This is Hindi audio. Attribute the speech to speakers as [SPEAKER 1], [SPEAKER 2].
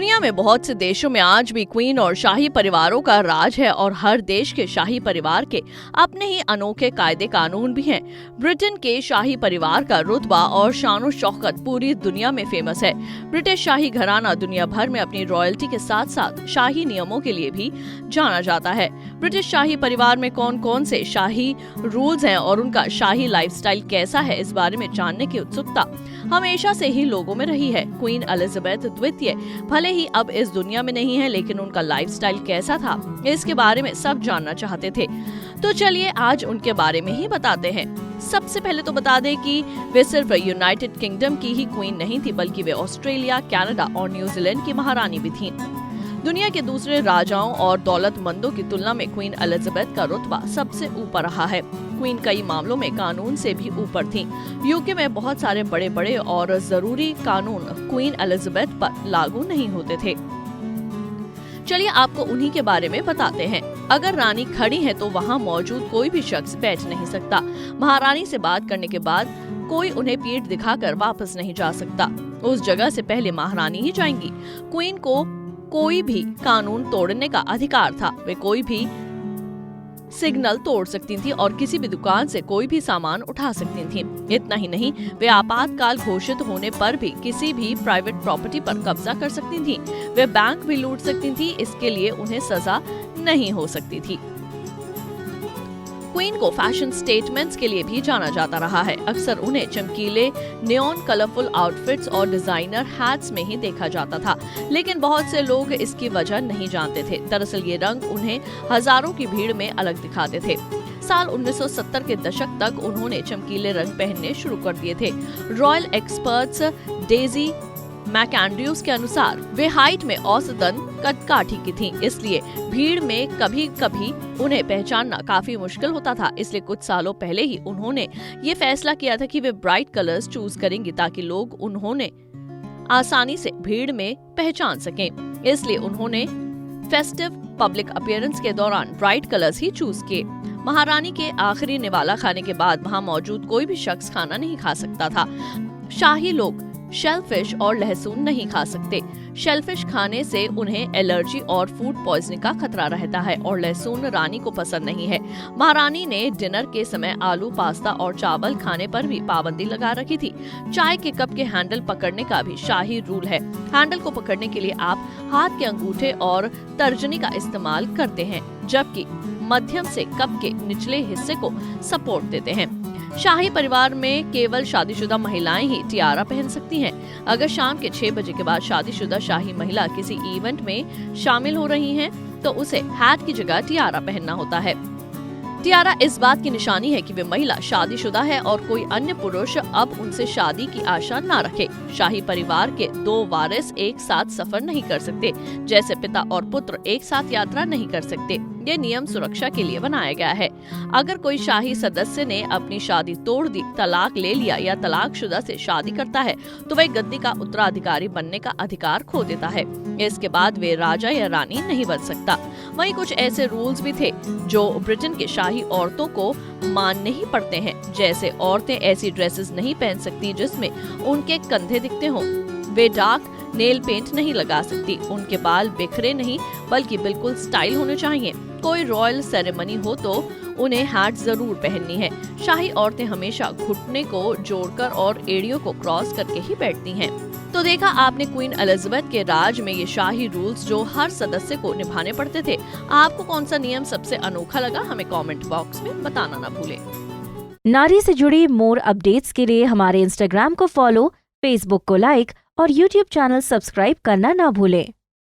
[SPEAKER 1] दुनिया में बहुत से देशों में आज भी क्वीन और शाही परिवारों का राज है और हर देश के शाही परिवार के अपने ही अनोखे कायदे कानून भी हैं। ब्रिटेन के शाही परिवार का रुतबा और शान और शौकत पूरी दुनिया में फेमस है। ब्रिटिश शाही घराना दुनिया भर में अपनी रॉयल्टी के साथ साथ शाही नियमों के लिए भी जाना जाता है। ब्रिटिश शाही परिवार में कौन कौन से शाही रूल्स हैं और उनका शाही लाइफस्टाइल कैसा है, इस बारे में जानने की उत्सुकता हमेशा से ही लोगों में रही है। क्वीन एलिजाबेथ द्वितीय भले ही अब इस दुनिया में नहीं है, लेकिन उनका लाइफस्टाइल कैसा था, इसके बारे में सब जानना चाहते थे। तो चलिए आज उनके बारे में ही बताते हैं। सबसे पहले तो बता दें कि वे सिर्फ यूनाइटेड किंगडम की ही क्वीन नहीं थी, बल्कि वे ऑस्ट्रेलिया, कनाडा और न्यूजीलैंड की महारानी भी थीं। दुनिया के दूसरे राजाओं और दौलतमंदों की तुलना में क्वीन एलिजाबेथ का रुतबा सबसे ऊपर रहा है। क्वीन कई मामलों में कानून से भी ऊपर थीं। यूके में बहुत सारे बड़े बड़े और जरूरी कानून क्वीन एलिजाबेथ पर लागू नहीं होते थे। चलिए आपको उन्हीं के बारे में बताते हैं। अगर रानी खड़ी है तो वहाँ मौजूद कोई भी शख्स बैठ नहीं सकता। महारानी से बात करने के बाद कोई उन्हें पीठ दिखाकर वापस नहीं जा सकता। उस जगह से पहले महारानी ही जाएंगी। क्वीन को कोई भी कानून तोड़ने का अधिकार था। वे कोई भी सिग्नल तोड़ सकती थी और किसी भी दुकान से कोई भी सामान उठा सकती थी। इतना ही नहीं, वे आपातकाल घोषित होने पर भी किसी भी प्राइवेट प्रॉपर्टी पर कब्जा कर सकती थी। वे बैंक भी लूट सकती थी, इसके लिए उन्हें सजा नहीं हो सकती थी। क्वीन को फैशन स्टेटमेंट्स के लिए भी जाना जाता रहा है। अक्सर उन्हें चमकीले नियॉन कलरफुल आउटफिट्स और डिजाइनर हैट्स में ही देखा जाता था, लेकिन बहुत से लोग इसकी वजह नहीं जानते थे। दरअसल ये रंग उन्हें हजारों की भीड़ में अलग दिखाते थे। साल 1970 के दशक तक उन्होंने चमकीले रंग पहनने शुरू कर दिए थे। रॉयल एक्सपर्ट्स डेजी मैकएंड्रयूज के अनुसार वे हाइट में औसतन कदकाठी की थीं, इसलिए भीड़ में कभी कभी उन्हें पहचानना काफी मुश्किल होता था। इसलिए कुछ सालों पहले ही उन्होंने ये फैसला किया था कि वे ब्राइट कलर्स चूज करेंगी ताकि लोग उन्हें आसानी से भीड़ में पहचान सकें। इसलिए उन्होंने फेस्टिव पब्लिक अपीयरेंस के दौरान ब्राइट कलर्स ही चूज किए। महारानी के आखिरी निवाला खाने के बाद वहाँ मौजूद कोई भी शख्स खाना नहीं खा सकता था। शाही लोग शेलफिश और लहसुन नहीं खा सकते। शेलफिश खाने से उन्हें एलर्जी और फूड पॉइजनिंग का खतरा रहता है और लहसुन रानी को पसंद नहीं है। महारानी ने डिनर के समय आलू, पास्ता और चावल खाने पर भी पाबंदी लगा रखी थी। चाय के कप के हैंडल पकड़ने का भी शाही रूल है। हैंडल को पकड़ने के लिए आप हाथ के अंगूठे और तर्जनी का इस्तेमाल करते हैं, जबकि मध्यम से कप के निचले हिस्से को सपोर्ट देते हैं। शाही परिवार में केवल शादीशुदा महिलाएं ही टियारा पहन सकती हैं। अगर शाम के 6 बजे के बाद शादीशुदा शाही महिला किसी इवेंट में शामिल हो रही हैं, तो उसे हैट की जगह टियारा पहनना होता है। टियारा इस बात की निशानी है कि वे महिला शादीशुदा है और कोई अन्य पुरुष अब उनसे शादी की आशा न रखे। शाही परिवार के 2 वारिस एक साथ सफर नहीं कर सकते, जैसे पिता और पुत्र एक साथ यात्रा नहीं कर सकते। ये नियम सुरक्षा के लिए बनाया गया है। अगर कोई शाही सदस्य ने अपनी शादी तोड़ दी, तलाक ले लिया या तलाकशुदा से शादी करता है, तो वह गद्दी का उत्तराधिकारी बनने का अधिकार खो देता है। इसके बाद वे राजा या रानी नहीं बन सकता। वहीं कुछ ऐसे रूल्स भी थे जो ब्रिटेन के शाही औरतों को मानने ही पड़ते हैं। जैसे औरतें ऐसी ड्रेसेस नहीं पहन सकती जिसमें उनके कंधे दिखते हों। वे डार्क नेल पेंट नहीं लगा सकती। उनके बाल बिखरे नहीं बल्कि बिल्कुल स्टाइल होने चाहिए। कोई रॉयल सेरेमनी हो तो उन्हें हैट जरूर पहननी है। शाही औरतें हमेशा घुटने को जोड़कर और एड़ियों को क्रॉस करके ही बैठती हैं। तो देखा आपने क्वीन एलिजाबेथ के राज में ये शाही रूल्स जो हर सदस्य को निभाने पड़ते थे। आपको कौन सा नियम सबसे अनोखा लगा, हमें कमेंट बॉक्स में बताना ना भूलें।
[SPEAKER 2] नारी से जुड़ी मोर अपडेट्स के लिए हमारे इंस्टाग्राम को फॉलो, फेसबुक को लाइक और यूट्यूब चैनल सब्सक्राइब करना ना भूलें।